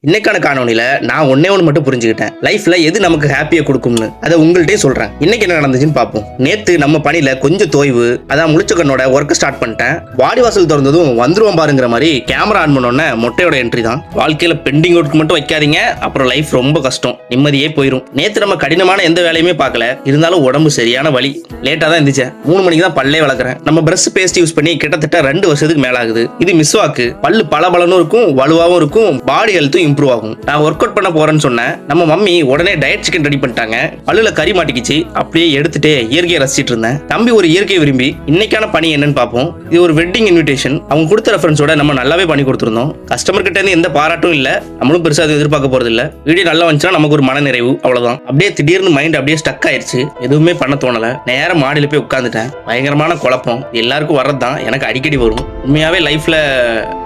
இன்னைக்கான காணொலியில நான் ஒன்னே ஒன்று மட்டும் புரிஞ்சுக்கிட்டேன். லைஃப்ல எது நமக்கு ஹாப்பியை கொடுக்கும்னு அதை உங்கள்கிட்டயே சொல்றேன். இன்னைக்கு என்ன நடந்துச்சுன்னு பார்ப்போம். நேத்து நம்ம பணியில கொஞ்சம் தோய்வு, அதான் முழிச்ச கண்ணோட ஒர்க் ஸ்டார்ட் பண்ணிட்டேன். வாடி வாசல் திறந்ததும் வந்துருவோம் பாருங்கிற மாதிரி கேமரா ஆன் பண்ணோன்னே மொட்டையோட என்ட்ரி தான். வாழ்க்கையில பெண்டிங் ஒர்க் மட்டும் வைக்காதீங்க, அப்புறம் லைஃப் ரொம்ப கஷ்டம், நிம்மதியே போயிடும். நேத்து நம்ம கடினமான எந்த வேலையுமே பார்க்கல, இருந்தாலும் உடம்பு சரியான வலி. லேட்டா தான் இருந்துச்சேன். 3 மணிக்கு தான் பல்லே வளர்க்குறேன். நம்ம பிரஷ் பேஸ்ட் யூஸ் பண்ணி கிட்டத்தட்ட 2 வருஷத்துக்கு மேல ஆகுது. இது மிஸ்வாக்கு. பல்லு பளபளன்னு இருக்கும், வலுவாகவும் இருக்கும், பாடி ஹெல்த்தும் இம்ப்ரூவ் ஆகும். நான் ஒர்க் அவுட் பண்ண போறேன்னு சொன்னேன். நம்ம மம்மி உடனே டயட் சிக்கன் ரெடி பண்ணிட்டாங்க. பல்லுல கறி மாட்டிக்கிச்சு. அப்படியே எடுத்துட்டு இயற்கையை ரசிச்சிட்டு இருந்தேன். தம்பி ஒரு இயற்கை விரும்பி. இன்னைக்கான பணி என்னன்னு பார்ப்போம். இது ஒரு வெட்டிங் இன்விடேஷன். அவங்க கொடுத்த ரெஃபரன்ஸோட நம்ம நல்லாவே பண்ணி கொடுத்துருந்தோம். கஸ்டமர் கிட்ட இருந்து எந்த பாராட்டும் இல்ல, நம்மளும் பெருசா எதிர்பார்க்க போறது இல்ல. வீடியோ நல்லா வந்துச்சுன்னா நமக்கு ஒரு மன நிறைவு, அவ்வளவுதான். அப்படியே திடீர்னு மைண்ட் அப்படியே ஸ்டக் ஆயிருச்சு. எதுவுமே பண்ண தோணல. நேரம் மாடியில போய் உட்காந்துட்டேன். பயங்கரமான குழப்பம். எல்லாருக்கும் வர்றதுதான், எனக்கு அடிக்கடி வரும். உண்மையாவே லைஃப்ல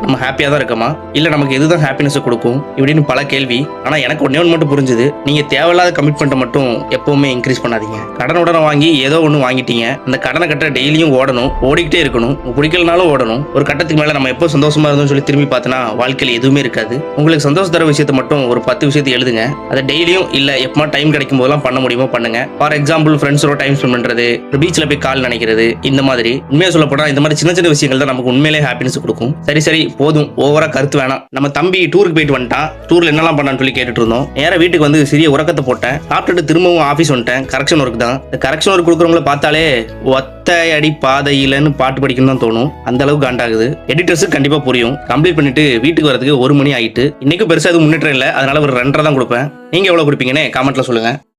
நம்ம ஹாப்பியா தான் இருக்கோமா, இல்ல நமக்கு எதுதான் ஹாப்பினஸ் கொடுக்கும் இப்படின்னு பல கேள்வி. ஆனா எனக்கு ஒன்னே ஒன்று மட்டும் புரிஞ்சுது. நீங்க தேவையில்லாத கமிட்மெண்ட் மட்டும் எப்பவுமே இன்க்ரீஸ் பண்ணாதீங்க. கடனுடனே வாங்கி ஏதோ ஒன்று வாங்கிட்டீங்க, அந்த கடனை கட்ட டெய்லியும் ஓடணும், ஓடிக்கிட்டே இருக்கணும். பிடிக்கலனாலும் ஓடணும். ஒரு கட்டத்துக்கு மேல நம்ம எப்போ சந்தோஷமா இருந்தோம்னு சொல்லி திரும்பி பார்த்தனா வாழ்க்கையில் எதுவுமே இருக்காது. உங்களுக்கு சந்தோஷம் தர விஷயத்தை மட்டும் ஒரு 10 விஷயத்தை எழுதுங்க. அதை டெய்லியும் இல்ல எப்பமா டைம் கிடைக்கும் போதெல்லாம் பண்ண முடியுமோ பண்ணுங்க. ஃபார் எக்ஸாம்பிள் ஃப்ரெண்ட்ஸோட டைம் ஸ்பெண்ட் பண்றது, பீச்ல போய் கால் நினைக்கிறது, இந்த மாதிரி. உண்மையா சொல்ல போனா இந்த மாதிரி சின்ன சின்ன விஷயங்கள் தான் நமக்கு உண்மையிலே ஹாப்பினஸ் கொடுக்கும். சரி போதும், ஓவரா கருத்து வேணாம். நம்ம தம்பி டூருக்கு போயிட்டு வந்துட்டான். டூர்ல என்னெல்லாம் பண்ணான்னு சொல்லி கேட்டுட்டு இருந்தோம். நேரா வீட்டுக்கு வந்து சிறிய உறக்கத்தை போட்டேன். சாப்பிட்டுட்டு திரும்பவும் ஆஃபீஸ் வந்துட்டேன். கரெக்ஷன் ஒர்க் தான். இந்த கரெக்ஷன் ஒர்க் கொடுக்குறவங்கள பார்த்தாலே ஒத்த அடி பாதையிலன்னு பாட்டு படிக்கணும் தான் தோணும். அந்த அளவுக்கு காண்டாகுது. எடிட்டர்ஸுக்கு கண்டிப்பா புரியும். கம்ப்ளீட் பண்ணிட்டு வீட்டுக்கு வரதுக்கு 1 மணி ஆயிட்டு. இன்னைக்கும் பெருசா எதுவும் முன்னேற்றம் இல்லை, அதனால ஒரு 2.5 தான் கொடுப்பேன். நீங்க எவ்வளவு கொடுப்பீங்கன்னு கமெண்ட்ல சொல்லுங்க.